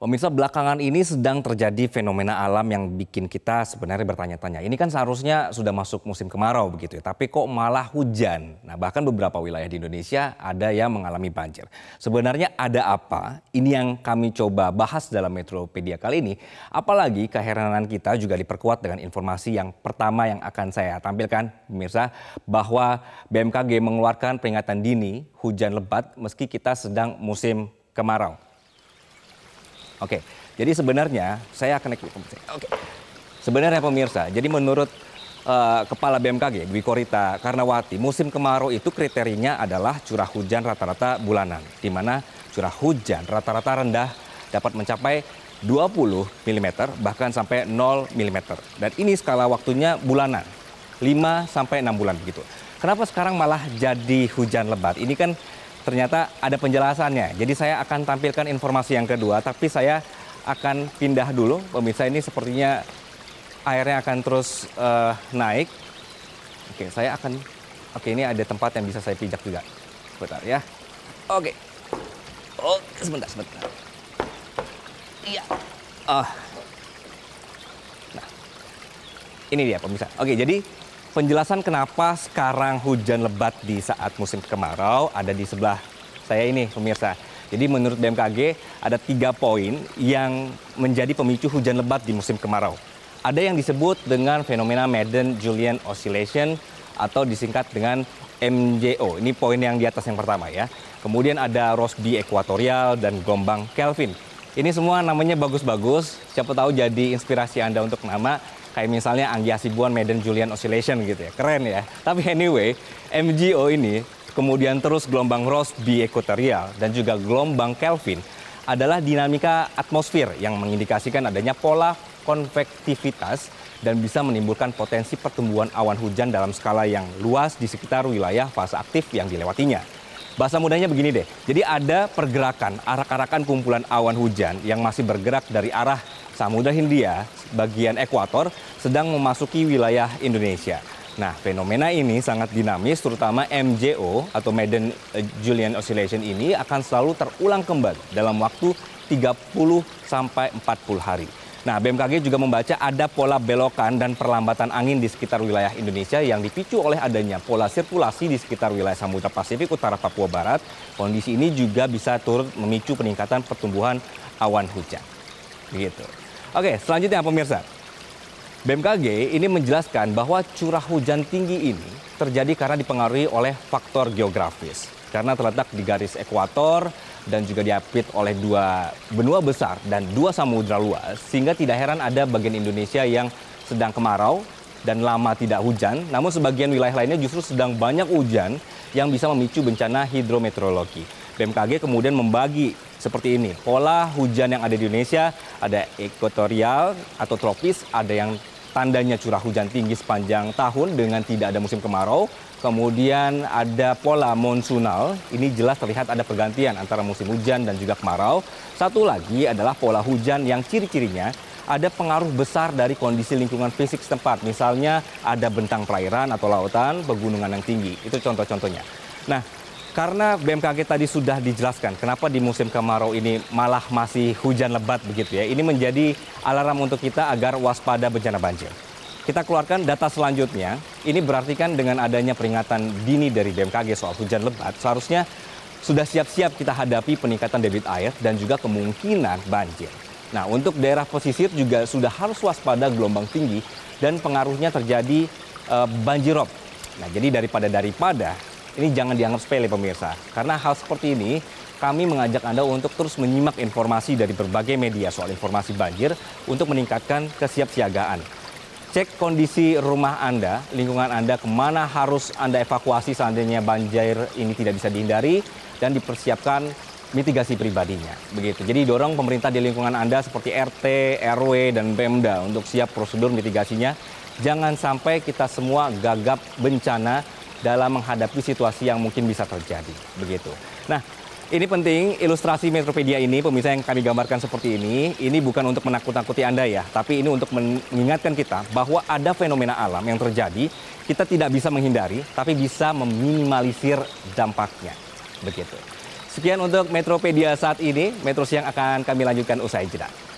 Pemirsa, belakangan ini sedang terjadi fenomena alam yang bikin kita sebenarnya bertanya-tanya. Ini kan seharusnya sudah masuk musim kemarau begitu ya, tapi kok malah hujan. Nah, bahkan beberapa wilayah di Indonesia ada yang mengalami banjir. Sebenarnya ada apa? Ini yang kami coba bahas dalam Metropedia kali ini. Apalagi keheranan kita juga diperkuat dengan informasi yang pertama yang akan saya tampilkan, pemirsa, bahwa BMKG mengeluarkan peringatan dini hujan lebat meski kita sedang musim kemarau. Oke, jadi sebenarnya saya akan Oke. Sebenarnya pemirsa, jadi menurut Kepala BMKG Dwi Korita Karnawati, musim kemarau itu kriterianya adalah curah hujan rata-rata bulanan, di mana curah hujan rata-rata rendah dapat mencapai 20 mm bahkan sampai 0 mm. Dan ini skala waktunya bulanan, 5 sampai 6 bulan begitu. Kenapa sekarang malah jadi hujan lebat? Ini kan ternyata ada penjelasannya. Jadi saya akan tampilkan informasi yang kedua, tapi saya akan pindah dulu. Pemirsa, ini sepertinya airnya akan terus naik. Oke, ini ada tempat yang bisa saya pijak juga. Sebentar ya. Oke, sebentar. Iya. Nah, ini dia pemirsa. Oke, jadi penjelasan kenapa sekarang hujan lebat di saat musim kemarau ada di sebelah saya ini, pemirsa. Jadi menurut BMKG ada 3 poin yang menjadi pemicu hujan lebat di musim kemarau. Ada yang disebut dengan fenomena Madden-Julian Oscillation atau disingkat dengan MJO. Ini poin yang di atas yang pertama ya. Kemudian ada Rossby Equatorial dan gelombang Kelvin. Ini semua namanya bagus-bagus. Siapa tahu jadi inspirasi Anda untuk nama. Kayak misalnya Anggi Hasibuan Madden-Julian Oscillation gitu ya, keren ya. Tapi anyway, MJO ini, kemudian terus gelombang Rossby Equatorial dan juga gelombang Kelvin adalah dinamika atmosfer yang mengindikasikan adanya pola konvektivitas dan bisa menimbulkan potensi pertumbuhan awan hujan dalam skala yang luas di sekitar wilayah fase aktif yang dilewatinya. Bahasa mudahnya begini deh, jadi ada pergerakan arak-arakan kumpulan awan hujan yang masih bergerak dari arah Samudra Hindia bagian ekuator sedang memasuki wilayah Indonesia. Nah, fenomena ini sangat dinamis, terutama MJO atau Madden-Julian Oscillation ini akan selalu terulang kembali dalam waktu 30 sampai 40 hari. Nah, BMKG juga membaca ada pola belokan dan perlambatan angin di sekitar wilayah Indonesia yang dipicu oleh adanya pola sirkulasi di sekitar wilayah Samudra Pasifik utara Papua Barat. Kondisi ini juga bisa turut memicu peningkatan pertumbuhan awan hujan. Begitu. Oke, selanjutnya pemirsa. BMKG ini menjelaskan bahwa curah hujan tinggi ini terjadi karena dipengaruhi oleh faktor geografis. Karena terletak di garis ekuator dan juga diapit oleh 2 benua besar dan 2 samudra luas, sehingga tidak heran ada bagian Indonesia yang sedang kemarau dan lama tidak hujan, namun sebagian wilayah lainnya justru sedang banyak hujan yang bisa memicu bencana hidrometeorologi. BMKG kemudian membagi seperti ini, pola hujan yang ada di Indonesia, ada ekuatorial atau tropis, ada yang tandanya curah hujan tinggi sepanjang tahun dengan tidak ada musim kemarau. Kemudian ada pola monsunal, ini jelas terlihat ada pergantian antara musim hujan dan juga kemarau. Satu lagi adalah pola hujan yang ciri-cirinya ada pengaruh besar dari kondisi lingkungan fisik setempat. Misalnya ada bentang perairan atau lautan, pegunungan yang tinggi, itu contoh-contohnya. Nah, karena BMKG tadi sudah dijelaskan kenapa di musim kemarau ini malah masih hujan lebat begitu ya. Ini menjadi alarm untuk kita agar waspada bencana banjir. Kita keluarkan data selanjutnya. Ini berarti kan dengan adanya peringatan dini dari BMKG soal hujan lebat, seharusnya sudah siap-siap kita hadapi peningkatan debit air dan juga kemungkinan banjir. Nah, untuk daerah pesisir juga sudah harus waspada gelombang tinggi dan pengaruhnya terjadi banjirop. Nah, jadi daripada ini jangan dianggap sepele pemirsa. Karena hal seperti ini kami mengajak Anda untuk terus menyimak informasi dari berbagai media soal informasi banjir untuk meningkatkan kesiapsiagaan. Cek kondisi rumah Anda, lingkungan Anda, kemana harus Anda evakuasi seandainya banjir ini tidak bisa dihindari, dan dipersiapkan mitigasi pribadinya. Begitu. Jadi dorong pemerintah di lingkungan Anda seperti RT, RW, dan Pemda untuk siap prosedur mitigasinya. Jangan sampai kita semua gagap bencana dalam menghadapi situasi yang mungkin bisa terjadi. Begitu. Nah, ini penting, ilustrasi Metropedia ini, pemirsa yang kami gambarkan seperti ini bukan untuk menakut-nakuti Anda ya, tapi ini untuk mengingatkan kita bahwa ada fenomena alam yang terjadi, kita tidak bisa menghindari, tapi bisa meminimalisir dampaknya. Begitu. Sekian untuk Metropedia saat ini. Metro Siang akan kami lanjutkan usai jeda.